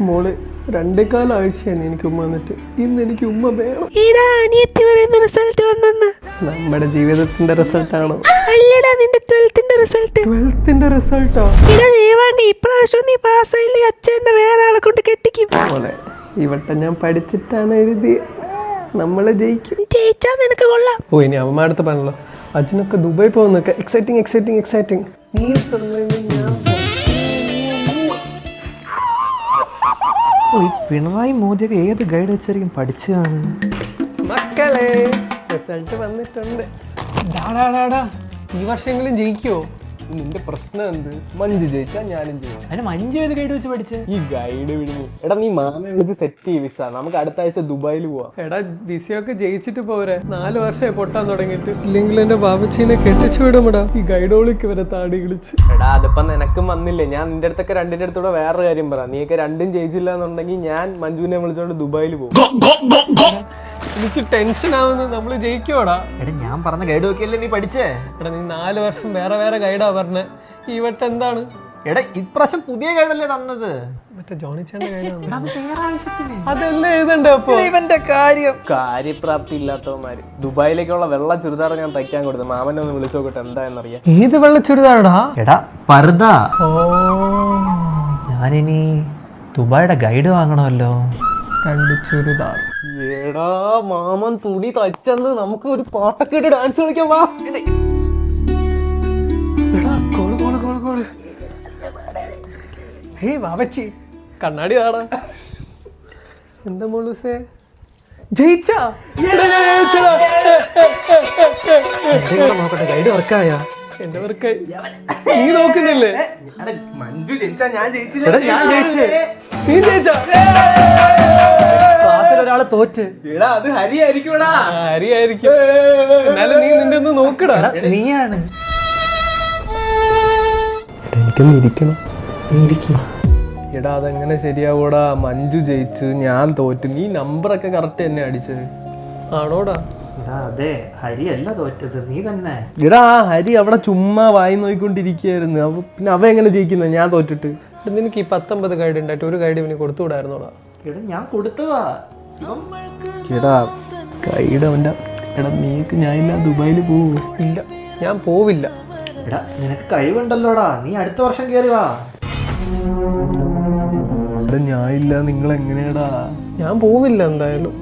മോള് 2 കാലാഴ്ചയാണ് എനിക്ക് ഉമ്മ വന്നിട്ട്. ഇന്ന് എനിക്ക് ഉമ്മ വേണം. നമ്മുടെ ജീവിതത്തിന്റെ റിസൾട്ടാണോ? അല്ലടാ, നിന്റെ 12th റിസൾട്ട്. 12th റിസൾട്ടോ? ഇപ്രാവശ്യം നീ പാസ്സായില്ലേ അച്ഛന്റെ വേറെ ആളെ കൊണ്ട് കെട്ടിക്കും. മോളെ, ഇവട്ടെ ഞാൻ പഠിച്ചിട്ടാണ് എഴുതി. നമ്മളെ ജയിക്കും. ജയിച്ചാ നിനക്ക് കൊള്ളാം. ഓ, ഇനി അമ്മ അടുത്ത് പറഞ്ഞല്ലോ, അച്ഛനൊക്കെ ദുബായ് പോകുന്നൊക്കെ എക്സൈറ്റിംഗ്. നീ പിണറായി മോദിയൊക്കെ ഏത് ഗൈഡ് വെച്ചായിരിക്കും പഠിച്ചതാണ്? മക്കളെ, റിസൾട്ട് വന്നിട്ടുണ്ട്. ഈ വർഷമെങ്കിലും ജയിക്കുവോ? നിന്റെ പ്രശ്നം എന്ത്? മഞ്ജു ജയിച്ചാ ഞാനും ചെയ്യും. അതിന് മഞ്ജു ഏത് ഗൈഡ് വെച്ച് പഠിച്ചേ? ഈ ഗൈഡ് വിടുന്നു. എടാ, നീ മാമയെ വിളിച്ച് സെറ്റ് ചെയ്യ വിസ. നമുക്ക് അടുത്ത ആഴ്ച ദുബായിൽ പോവാം. എടാ, വിസയൊക്കെ ജയിച്ചിട്ട് പോരെ. 4 വർഷമായി പൊട്ടാൻ തുടങ്ങിയിട്ട്. ഇല്ലെങ്കിൽ എന്റെ ബാബച്ചീനെ കെട്ടിച്ചു വിടുമടാ. ഈ ഗൈഡോളിക്ക് വരെ താടി കളിച്ച്. എടാ, അതിപ്പം നിനക്കും വന്നില്ലേ? ഞാൻ നിന്റെ അടുത്തൊക്കെ രണ്ടിന്റെ അടുത്തൂടെ വേറൊരു കാര്യം പറ. നീയൊക്കെ രണ്ടും ജയിച്ചില്ല എന്നുണ്ടെങ്കിൽ ഞാൻ മഞ്ജുവിനെ വിളിച്ചോണ്ട് ദുബായിൽ പോകും. എനിക്ക് ടെൻഷൻ ആവുന്നു. നമ്മള് ജയിക്കുവാടാ. എടാ, ഞാൻ പറഞ്ഞ ഗൈഡ് നോക്കിയല്ലേ നീ പഠിച്ചേ? എടാ, നീ 4 വർഷം വേറെ ഗൈഡാ പറഞ്ഞത്. ഈ വട്ടം എന്താണ്? എടാ, ഇപ്രാവശ്യം പുതിയ ഗൈഡല്ലേ തന്നത്? മറ്റേ ജോണി ചേട്ടന്റെ ഗൈഡാണ്. വേറെ ആവശ്യത്തിന് അതെല്ലാം എഴുതണ്ടേ? അപ്പൊ ഇവന്റെ കാര്യപ്രാപ്തി ഇല്ലാത്തവന്മാര്. ദുബായിലേക്കുള്ള വെള്ള ചുരിദാർ ഞാൻ തയ്ക്കാൻ കൊടുത്തു. മാമനെ ഒന്ന് വിളിച്ചു നോക്കട്ടെ എന്താന്നറിയാം. ഏത് വെള്ള ചുരിദാറാടാ? എടാ, പർദ. ഞാനിനി ദുബായിയുടെ ഗൈഡ് വാങ്ങണമല്ലോ. 2 ചുരിദാർ. എടാ, മാമൻ തുണി തയ്ച്ചെന്ന് നമുക്ക് ഒരു പാട്ടൊക്കെ ഇട്ട് ഡാൻസ് കളിക്കാൻ വാ. ഹേയ് വാവച്ചി, കണ്ണാടി ആടാ. എന്താ മോളൂസേ, ജയിച്ചാ? ഗൈഡ് വർക്കായോ? എന്റെ വർക്ക് നീ നോക്കുന്നില്ലേ? മഞ്ജു ജയിച്ചാ ഞാൻ ജയിച്ചില്ല. ഞാൻ ജയിച്ചേ. നീ ജയിച്ചാ? ഒരാള് തോറ്റ്. എടാ, അത് ഹരിയായിരിക്കും. എന്നാലും നീ നിന്റെ ഒന്ന് നോക്കടാ. നീയാണ്. എനിക്കൊന്ന് ഇരിക്കണം. എടാ, അതെങ്ങനെ ശരിയാവൂടാ? മഞ്ജു ജയിച്ച് ഞാൻ തോറ്റ്. നീ നമ്പറൊക്കെ കറക്റ്റ് തന്നെ അടിച്ചത് ആണോടാ? അതെ, ഹരിയല്ല തോറ്റത്, നീ തന്നെ. എടാ, ഹരി അവിടെ ചുമ്മാ വായി നോക്കിക്കൊണ്ടിരിക്കുകയായിരുന്നു. പിന്നെ അവ എങ്ങനെ ജയിക്കുന്നത് ഞാൻ തോറ്റിട്ട്? നിനക്ക് ഈ 19 ഗൈഡ് ഉണ്ടായിട്ട് ഒരു ഗൈഡ് ഇവന് കൊടുത്തുകൂടായിരുന്നോടാ? എടാ, ഞാൻ കൊടുത്തതാ. എടാ, ഗൈഡ് അവൻ്റെ. എടാ, നീക്ക് ഞാനില്ല ദുബായിൽ പോവോ? ഇല്ല, ഞാൻ പോവില്ല. എടാ, നിനക്ക് കഴിവുണ്ടല്ലോടാ, നീ അടുത്ത വർഷം കയറി വാ. ഞാനില്ല, നിങ്ങൾ എങ്ങനെയാടാ? ഞാൻ പോവില്ല എന്തായാലും.